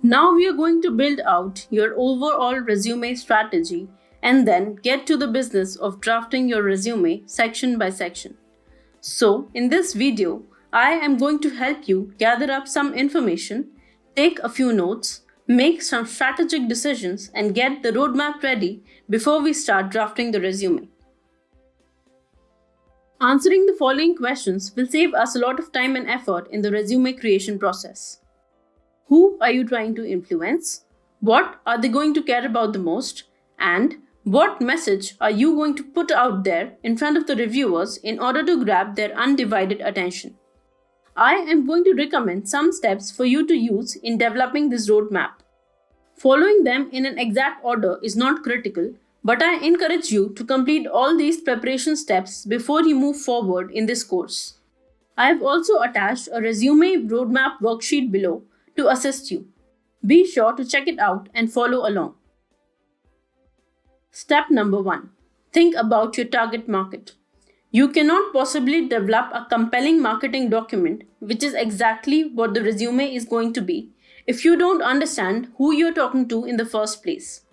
Now we are going to build out your overall resume strategy and then get to the business of drafting your resume section by section. So, in this video, I am going to help you gather up some information, take a few notes, make some strategic decisions, and get the roadmap ready before we start drafting the resume. Answering the following questions will save us a lot of time and effort in the resume creation process. Who are you trying to influence? What are they going to care about the most? And what message are you going to put out there in front of the reviewers in order to grab their undivided attention? I am going to recommend some steps for you to use in developing this roadmap. Following them in an exact order is not critical, but I encourage you to complete all these preparation steps before you move forward in this course. I have also attached a resume roadmap worksheet below to assist you. Be sure to check it out and follow along. Step number 1. Think about your target market. You cannot possibly develop a compelling marketing document, which is exactly what the resume is going to be, if you don't understand who you're talking to in the first place.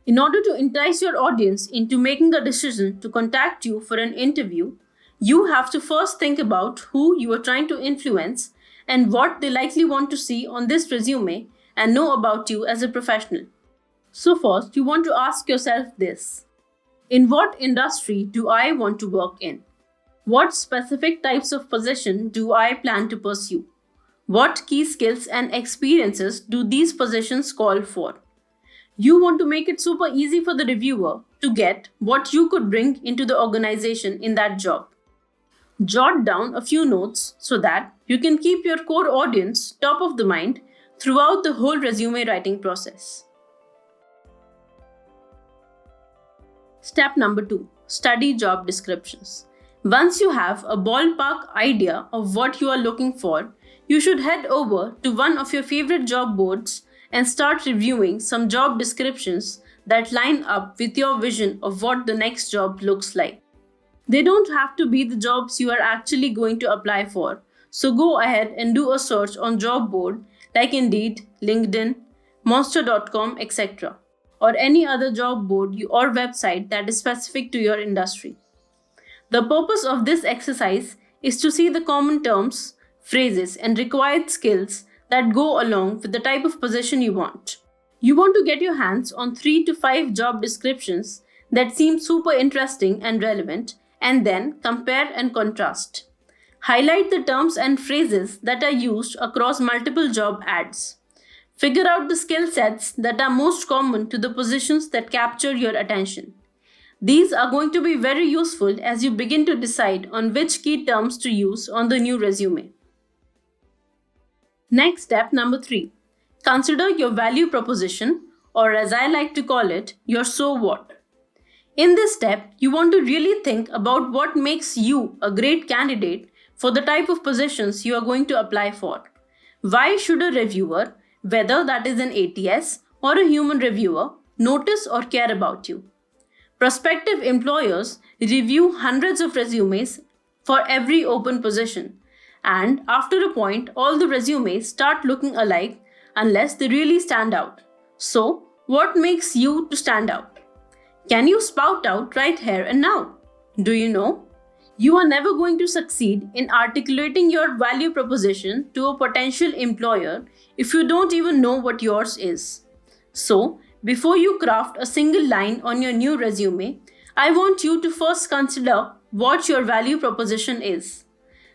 In order to entice your audience into making a decision to contact you for an interview, you have to first think about who you are trying to influence and what they likely want to see on this resume and know about you as a professional. So first, you want to ask yourself this. In what industry do I want to work in? What specific types of position do I plan to pursue? What key skills and experiences do these positions call for? You want to make it super easy for the reviewer to get what you could bring into the organization in that job. Jot down a few notes so that you can keep your core audience top of the mind throughout the whole resume writing process. Step number 2. Study job descriptions. Once you have a ballpark idea of what you are looking for, you should head over to one of your favorite job boards and start reviewing some job descriptions that line up with your vision of what the next job looks like. They don't have to be the jobs you are actually going to apply for, so go ahead and do a search on job board like Indeed, LinkedIn, Monster.com, etc. or any other job board or website that is specific to your industry. The purpose of this exercise is to see the common terms, phrases, and required skills that go along with the type of position you want. You want to get your hands on 3 to 5 job descriptions that seem super interesting and relevant, and then compare and contrast. Highlight the terms and phrases that are used across multiple job ads. Figure out the skill sets that are most common to the positions that capture your attention. These are going to be very useful as you begin to decide on which key terms to use on the new resume. Next step number 3. Consider your value proposition, or as I like to call it, your so what. In this step, you want to really think about what makes you a great candidate for the type of positions you are going to apply for. Why should a reviewer, whether that is an ATS or a human reviewer, notice or care about you? Prospective employers review hundreds of resumes for every open position, and after a point, all the resumes start looking alike unless they really stand out. So, what makes you to stand out? Can you spout out right here and now? Do you know? You are never going to succeed in articulating your value proposition to a potential employer if you don't even know what yours is. So, before you craft a single line on your new resume, I want you to first consider what your value proposition is.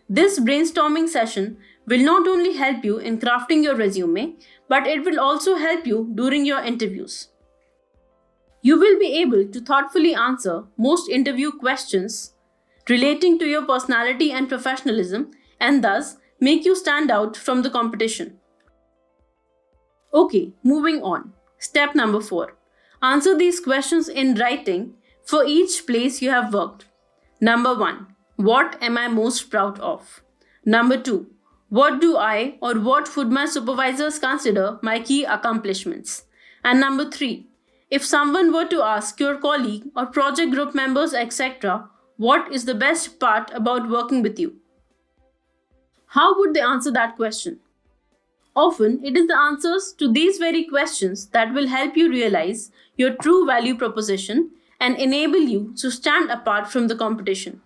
This brainstorming session will not only help you in crafting your resume, but it will also help you during your interviews. You will be able to thoughtfully answer most interview questions relating to your personality and professionalism, and thus make you stand out from the competition. Okay, moving on. Step number 4. Answer these questions in writing for each place you have worked. Number 1. What am I most proud of? Number 2. What do I or what would my supervisors consider my key accomplishments? And number 3. If someone were to ask your colleague or project group members, etc., what is the best part about working with you? How would they answer that question? Often, it is the answers to these very questions that will help you realize your true value proposition and enable you to stand apart from the competition.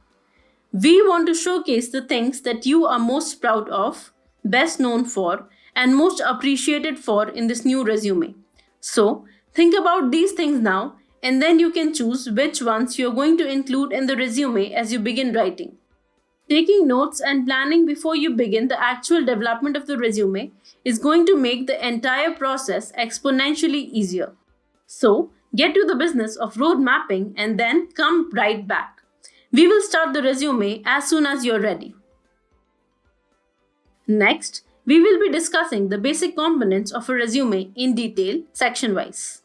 We want to showcase the things that you are most proud of, best known for, and most appreciated for in this new resume. So, think about these things now, and then you can choose which ones you're going to include in the resume as you begin writing. Taking notes and planning before you begin the actual development of the resume is going to make the entire process exponentially easier. So, get to the business of road mapping and then come right back. We will start the resume as soon as you're ready. Next, we will be discussing the basic components of a resume in detail, section wise.